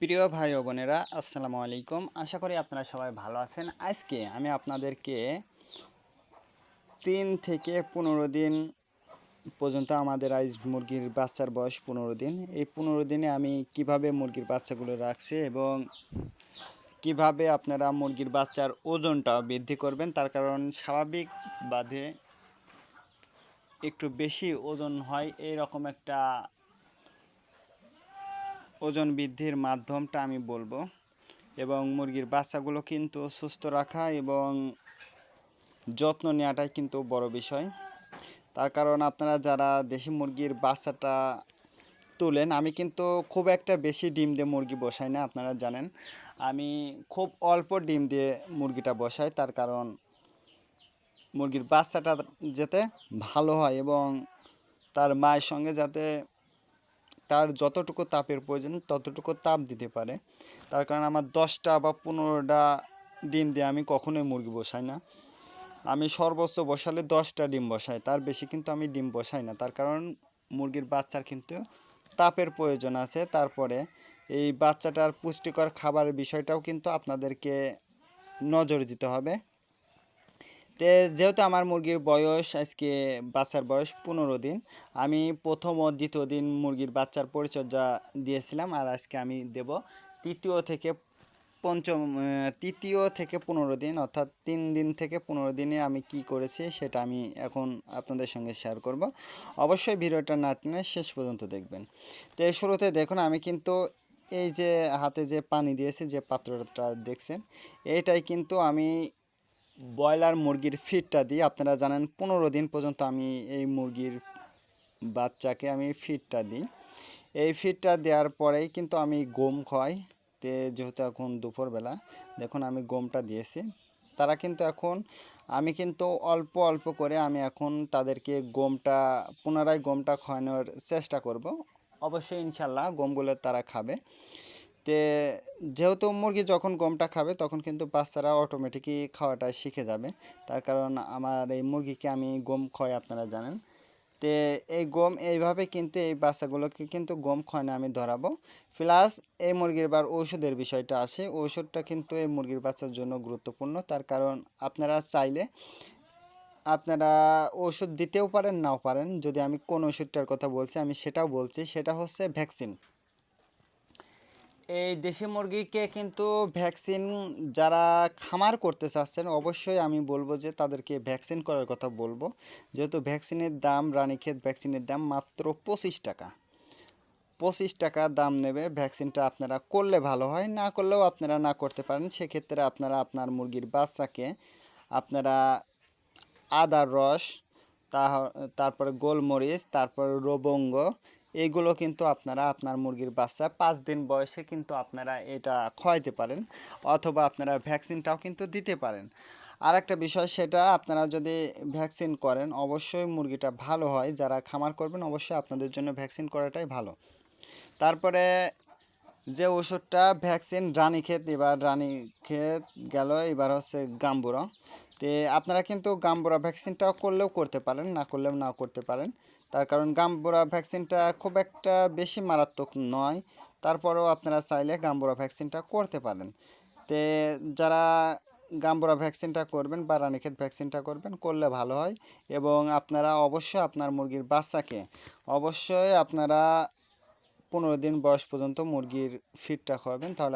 প্রিয় ভাই ও বোনেরা, আসসালামু আলাইকুম। আশা করি আপনারা সবাই ভালো আছেন। আজকে আমি আপনাদেরকে 3 থেকে 15 দিন পর্যন্ত আমাদের আইস মুরগির বাচ্চার বয়স 15 দিন। এই 15 দিনে আমি কিভাবে মুরগির বাচ্চাগুলো রাখছি এবং কিভাবে আপনারা মুরগির বাচ্চার ওজনটা বৃদ্ধি করবেন, তার কারণ স্বাভাবিক বাদে একটু বেশি ওজন হয় এই রকম একটা ওজন বৃদ্ধির মাধ্যমটা আমি বলবো। এবং মুরগির বাচ্চাগুলো কিন্তু সুস্থ রাখা এবং যত্ন নেওয়াটাই কিন্তু বড় বিষয়। তার কারণ আপনারা যারা দেশি মুরগির বাচ্চাটা তোলেন, আমি কিন্তু খুব একটা বেশি ডিম দিয়ে মুরগি বসাই না, আপনারা জানেন। আমি খুব অল্প ডিম দিয়ে মুরগিটা বসাই, তার কারণ মুরগির বাচ্চাটা যাতে ভালো হয় এবং তার মায়ের সঙ্গে যাতে তার যতটুকু তাপের প্রয়োজন ততটুকু তাপ দিতে পারে। তার কারণ আমার 10টা বা 15টা ডিম দিয়ে আমি কখনোই মুরগি বসাই না। আমি সর্বোচ্চ বসালে 10টা ডিম বসাই, তার বেশি কিন্তু আমি ডিম বসাই না। তার কারণ মুরগির বাচ্চার কিন্তু তাপের প্রয়োজন আছে। তারপরে এই বাচ্চাটার পুষ্টিকর খাবারের বিষয়টাও কিন্তু আপনাদেরকে নজর দিতে হবে। যেহেতু আমার মুরগির বয়স আজকে বাচ্চার বয়স 15 দিন, আমি প্রথম ও দ্বিতীয় দিন মুরগির বাচ্চার পরিচর্যা দিয়েছিলাম, আর আজকে আমি দেব তৃতীয় থেকে 15 দিন, অর্থাৎ 3 দিন থেকে 15 দিনে আমি কি করেছি সেটা আমি এখন আপনাদের সঙ্গে শেয়ার করব। অবশ্যই ভিডিওটা না টেনে শেষ পর্যন্ত দেখবেন। তো এই শুরুতে দেখুন, আমি কিন্তু এই যে হাতে যে পানি দিয়েছি, যে পাত্রটা দেখছেন, এইটাই কিন্তু আমি ব্রয়লার মুরগির ফিডটা দিই। আপনারা জানেন 15 দিন পর্যন্ত আমি এই মুরগির বাচ্চাকে আমি ফিডটা দিই। এই ফিডটা দেওয়ার পরেই কিন্তু আমি গম খাওয়াই। যেহেতু এখন দুপুরবেলা, দেখুন আমি গমটা দিয়েছি। তারা কিন্তু এখন আমি কিন্তু অল্প অল্প করে আমি এখন তাদেরকে পুনরায় গমটা খাওয়ানোর চেষ্টা করব। অবশ্যই ইনশাল্লাহ গমগুলো তারা খাবে। তে যেহেতু মুরগি যখন গমটা খাবে তখন কিন্তু বাচ্চারা অটোমেটিকই খাওয়াটা শিখে যাবে। তার কারণ আমার এই মুরগিকে আমি গম খাওয়াই, আপনারা জানেন। তে এই গম এইভাবে কিন্তু এই বাচ্চাগুলোকে কিন্তু গম খাওয়ানো আমি ধরাবো। প্লাস এই মুরগির ঔষধের বিষয়টা আসে, ঔষধটা কিন্তু এই মুরগির বাচ্চার জন্য গুরুত্বপূর্ণ। তার কারণ আপনারা চাইলে আপনারা ওষুধ দিতেও পারেন, নাও পারেন। যদি আমি কোন ওষুধটার কথা বলছি আমি সেটাও বলছি, সেটা হচ্ছে ভ্যাকসিন। এই দেশি মুরগিকে কিন্তু ভ্যাকসিন, যারা খামার করতে চাচ্ছেন অবশ্যই আমি বলবো যে তাদেরকে ভ্যাকসিন করার কথা বলবো। যেহেতু ভ্যাকসিনের দাম, রানীক্ষেত ভ্যাকসিনের দাম মাত্র 25 টাকা। 25 টাকা দাম নেবে। ভ্যাকসিনটা আপনারা করলে ভালো হয়, না করলেও আপনারা না করতে পারেন। সেক্ষেত্রে আপনারা আপনার মুরগির বাচ্চাকে আপনারা আদার রস, তারপরে গোলমরিচ, তারপরে লবঙ্গ, এইগুলো কিন্তু আপনারা আপনার মুরগির বাচ্চা 5 দিন বয়সে কিন্তু আপনারা এটা খাওয়াইতে পারেন, অথবা আপনারা ভ্যাকসিনটাও কিন্তু দিতে পারেন। আর একটা বিষয়, সেটা আপনারা যদি ভ্যাকসিন করেন অবশ্যই মুরগিটা ভালো হয়। যারা খামার করবেন অবশ্যই আপনাদের জন্য ভ্যাকসিন করাটাই ভালো। তারপরে যে ওষুধটা ভ্যাকসিন, রানীক্ষেত গেল, এবার হচ্ছে গাম্বুরা। আপনারা কিন্তু গাম্বুরা ভ্যাকসিনটাও করলেও করতে পারেন, না করলেও নাও করতে পারেন। তার কারণ গাম্বুরা ভ্যাকসিনটা খুব একটা বেশি মারাত্মক নয়। তারপরেও আপনারা চাইলে গাম্বুরা ভ্যাকসিনটা করতে পারেন। তে যারা গাম্বুরা ভ্যাকসিনটা করবেন বা রানীক্ষেত ভ্যাকসিনটা করলে ভালো হয়। এবং আপনারা অবশ্যই আপনার মুরগির বাচ্চাকে অবশ্যই আপনারা 15 দিন বয়স পর্যন্ত মুরগির ফিডটা খাওয়াবেন, তাহলে